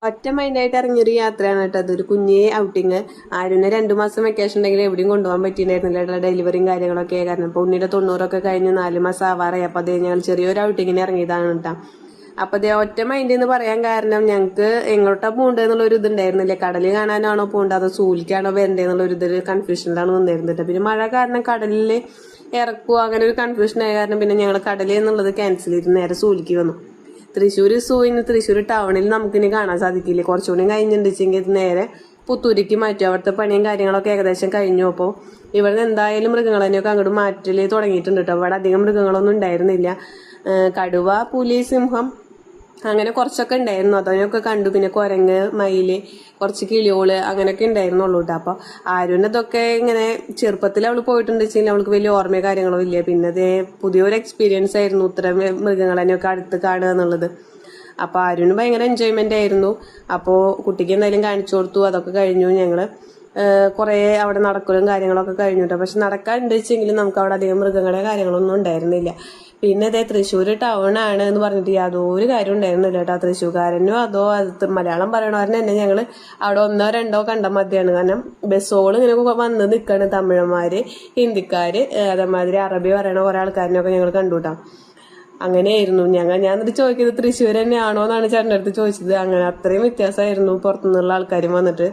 ഒറ്റ മൈൻഡായിട്ട് ഇറങ്ങിയൊരു യാത്രയാണ് കേട്ടോ അതൊരു കുഞ്ഞേ ഔട്ടിങ്. ആരുന്ന് 2 മാസം വെക്കേഷൻ ഉണ്ടെങ്കിൽ എവിടെയും കൊണ്ടുപോകാൻ പറ്റിയിട്ടുണ്ടായിരുന്നില്ല, ഡെലിവറിയും കാര്യങ്ങളൊക്കെ. കാരണം ഇപ്പൊ ഉണ്ണിയുടെ 90 കഴിഞ്ഞ് 4 മാസം ആവാറായി. അപ്പൊ അത് ഞങ്ങൾ ചെറിയൊരു ഔട്ടിങ്ങിന് ഇറങ്ങിയതാണ് കേട്ടോ. അപ്പൊ അതേ ഒറ്റ മൈൻഡ് എന്ന് പറയാൻ കാരണം ഞങ്ങൾക്ക് എങ്ങോട്ടാ പോകേണ്ടത് എന്നുള്ള ഒരു ഇതുണ്ടായിരുന്നില്ല. കടല് കാണാനാണോ പോകേണ്ടത് അതോ സൂലിക്കാണോ വരണ്ടേ എന്നുള്ള ഒരു ഇത് കൺഫ്യൂഷനിലാണ് വന്നിരുന്നത്. പിന്നെ മഴ കാരണം കടലിൽ ഇറക്കുക അങ്ങനെ ഒരു കൺഫ്യൂഷൻ ആയ കാരണം പിന്നെ ഞങ്ങൾ കടല് എന്നുള്ളത് ക്യാൻസൽ ചെയ്ത് നേരെ സൂലിക്ക് വന്നു. തൃശ്ശൂർ സൂവിന് തൃശ്ശൂർ ടൗണിൽ നമുക്കിനി കാണാൻ സാധിക്കില്ല. കുറച്ചുകൂടി കഴിഞ്ഞിട്ടുണ്ടെങ്കിൽ നേരെ പുത്തൂരിക്ക് മാറ്റും. അവിടുത്തെ പണിയും കാര്യങ്ങളൊക്കെ ഏകദേശം കഴിഞ്ഞു. അപ്പോൾ ഇവിടെ എന്തായാലും മൃഗങ്ങളെയൊക്കെ അങ്ങോട്ട് മാറ്റൽ തുടങ്ങിയിട്ടുണ്ട് കേട്ടോ. അവിടെ അധികം മൃഗങ്ങളൊന്നും ഉണ്ടായിരുന്നില്ല. കടുവ, പുലി, സിംഹം അങ്ങനെ കുറച്ചൊക്കെ ഉണ്ടായിരുന്നു. അതിനൊക്കെ കണ്ടു. പിന്നെ കുരങ്ങ്, മയില്, കുറച്ച് കിളിയോള് അങ്ങനെയൊക്കെ ഉണ്ടായിരുന്നുള്ളൂ കേട്ടോ. അപ്പൊ ആരുന്നതൊക്കെ ഇങ്ങനെ ചെറുപ്പത്തിൽ അവള് പോയിട്ടുണ്ട് വെച്ചാൽ അവൾക്ക് വലിയ ഓർമ്മയോ കാര്യങ്ങളോ ഇല്ല. പിന്നെ അതേ പുതിയൊരു എക്സ്പീരിയൻസ് ആയിരുന്നു ഇത്തരം മൃഗങ്ങളെയൊക്കെ അടുത്ത് കാണുക എന്നുള്ളത്. അപ്പൊ ആരുന് ഭയങ്കര എൻജോയ്മെന്റ് ആയിരുന്നു. അപ്പോൾ കുട്ടിക്ക് എന്തായാലും കാണിച്ചു കൊടുത്തു. അതൊക്കെ കഴിഞ്ഞു. ഞങ്ങള് കുറെ അവിടെ നടക്കലും കാര്യങ്ങളൊക്കെ കഴിഞ്ഞിട്ടോ. പക്ഷെ നടക്കാണ്ട് വെച്ചെങ്കിലും നമുക്ക് അവിടെ അധികം മൃഗങ്ങളുടെ കാര്യങ്ങളൊന്നും ഉണ്ടായിരുന്നില്ല. പിന്നെ അതേ തൃശ്ശൂർ ടൗൺ ആണ് എന്ന് പറഞ്ഞിട്ട് യാതൊരു കാര്യം ഉണ്ടായിരുന്നില്ല കേട്ടോ. തൃശ്ശൂർക്കാരനോ അതോ അത് മലയാളം പറയണവരനെ തന്നെ ഞങ്ങൾ അവിടെ 1 2 കണ്ട മതിയാണ്. കാരണം ബസ്സോള് ഇങ്ങനെ വന്ന് നിൽക്കാണ്. തമിഴന്മാര്, ഹിന്ദിക്കാര്, അതേമാതിരി അറബി പറയണ കുറെ ആൾക്കാരനൊക്കെ ഞങ്ങൾ കണ്ടുകൂട്ടാ. അങ്ങനെയായിരുന്നു. ഞാൻ എന്നിട്ട് ചോദിക്കുന്നത് തൃശ്ശൂർ തന്നെയാണോ എന്നാണ് ചേട്ടൻ്റെ അടുത്ത് ചോദിച്ചത്. അങ്ങനെ അത്രയും വ്യത്യാസമായിരുന്നു പുറത്തുനിന്നുള്ള ആൾക്കാരും വന്നിട്ട്.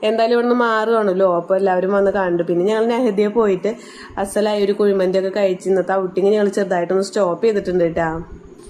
എന്തായാലും ഇവിടുന്ന് മാറുകയാണല്ലോ, അപ്പോൾ എല്ലാവരും വന്ന് കണ്ടു. പിന്നെ ഞങ്ങൾ നെഹദിയെ പോയിട്ട് അസലായി ഒരു കുഴിമന്തിയൊക്കെ കഴിച്ച് ഇന്നത്തെ ഔട്ടിങ് ഞങ്ങൾ ചെറുതായിട്ടൊന്ന് സ്റ്റോപ്പ് ചെയ്തിട്ടുണ്ട് കേട്ടോ.